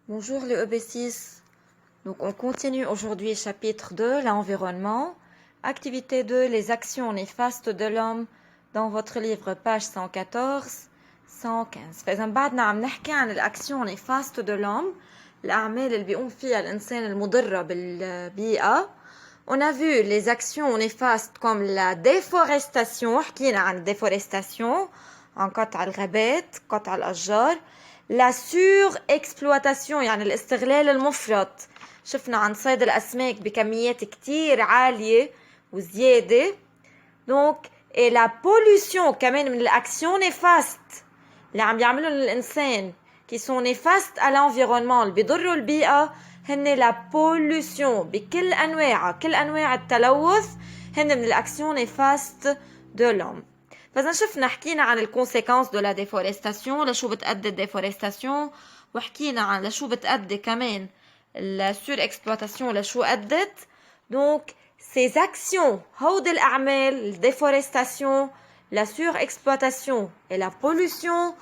Bonjour les EB6. Donc on continue aujourd'hui chapitre 2, l'environnement. Activité 2, les actions néfastes de l'homme dans votre livre page 114, 115. فإذا بعدنا عم نحكي عن الأكسيون néfastes de l'homme, الأعمال اللي بيقوم فيها الإنسان المضرة بالبيئة. On a vu les actions néfastes comme la déforestation, حكينا عن déforestation, عن قطع الغابات, قطع الأشجار. La surexploitation يعني الاستغلال المفرط. شفنا عن صيد الأسماك بكميات كتير عالية وزيادة. Donc, et la pollution كمان من الأكسيون néfastes اللي عم يعملوا الإنسان qui sont néfastes à l'environnement اللي بيضروا البيئة هن la pollution بكل أنواعها. كل أنواع التلوث هن من الأكسيون néfastes de l'homme. فإذا شفنا حكينا عن الكونسيكونس دو لا ديفورستاسيون لشو بتأدي الديفورستاسيون وحكينا عن لشو بتأدي كمان la surexploitation لشو أدت. Donc ces actions هود الأعمال الديفورستاسيون la surexploitation et la pollution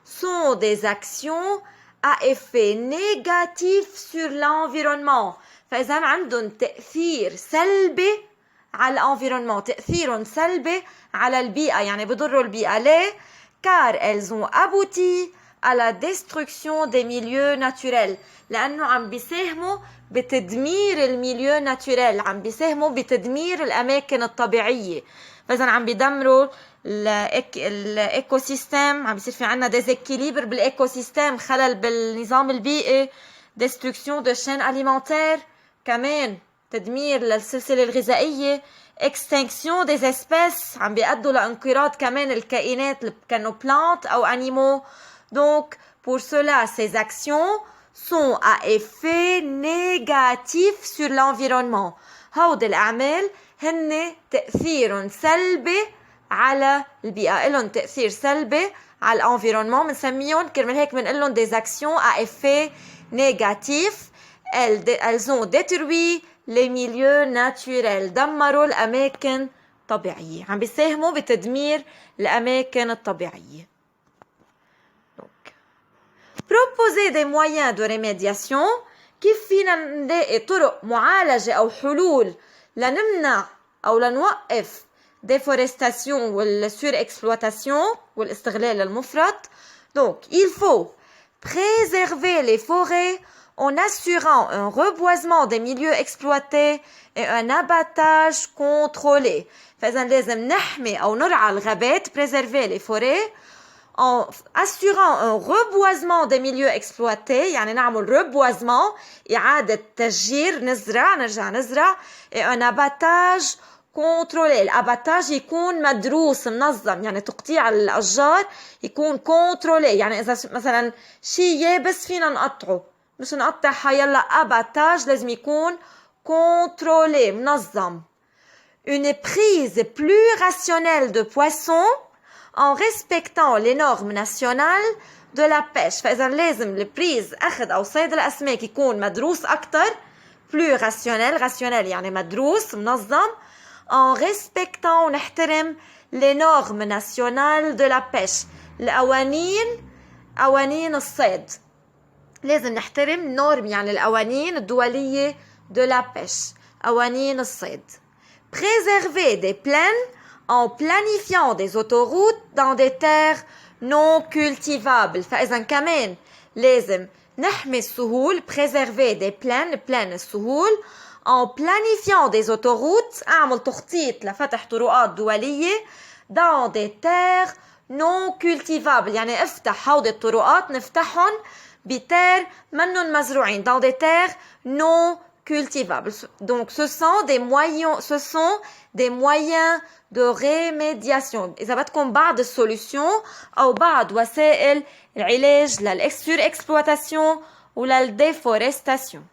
sont des actions à effet négatif sur l'environnement. فإذا عندهم تأثير سلبي على l'environnement, تأثير سلبي على البيئة يعني بضروا البيئة. ليه؟ car elles ont abouti à la destruction des milieux naturels لأنه عم بيساهموا بتدمير الميليو ناتوريل, عم بيساهموا بتدمير الأماكن الطبيعية. فإذا عم بيدمروا الايكو سيستم, عم بيصير في عنا ديزيكيليبر بالايكو سيستم, خلل بالنظام البيئي, destruction de chaînes alimentaires, كمان تدمير للسلسلة الغذائية, extinction des espèces, عم بيأدوا لانقراض كمان الكائنات اللي كانوا plantes أو animaux. Donc, pour cela, ces actions sont à effet négatif sur l'environnement. هود الأعمال هن تأثير سلبي على البيئة, لهم تأثير سلبي على l'environnement. بنسميهم كرمال هيك بنقلهم des actions à effet négatif. Elles ont détruit les milieux naturels, دمروا الأماكن الطبيعية, عم بيساهموا بتدمير الأماكن الطبيعية. Donc, proposer des moyens de rémédiation, كيف فينا نلاقي طرق معالجة أو حلول لنمنع أو لنوقف déforestation وال surexploitation والاستغلال المفرط. Donc, il faut préserver les forêts en assurant un reboisement des milieux exploités et un abattage contrôlé. فإذا لازم نحمي أو نرعى الغابات, préserver les forêts, en assurant un reboisement des milieux exploités, يعني نعمل reboisement, إعادة تشجير, نرجع نزرع, et un abattage contrôlé. الاباتاج يكون مدروس منظم, يعني تقطيع الأشجار يكون contrôlé, يعني إذا مثلا شيء يابس فينا نقطعه, مش نقطع حيلا. اباتاج لازم يكون contrôlé, منظم. Une prise plus rationnelle de poissons en respectant les normes nationales de la pêche. فإذا لازم البريز أخذ أو صيد الأسماك يكون مدروس أكتر, plus rationnel, rationnel يعني مدروس منظم, en respectant ونحترم les normes nationales de la pêche, قوانين الصيد. لازم نحترم نورم يعني القوانين الدولية de la pêche, قوانين الصيد. Préserver des plaines en planifiant des autoroutes dans des terres non cultivables. فإذا كمان لازم نحمي السهول, préserver des plaines, plaines السهول, en planifiant des autoroutes, أعمل تخطيط لفتح طرقات دولية, dans des terres non cultivables, يعني افتح هودي الطرقات نفتحهم بتير منن مزروعين, dans des terres non cultivables. Donc ce sont des moyens de rémédiation. إذا بدكم بعض السوليوشن أو بعض وسائل العلاج للسورexploitation وللديفورستاسيون.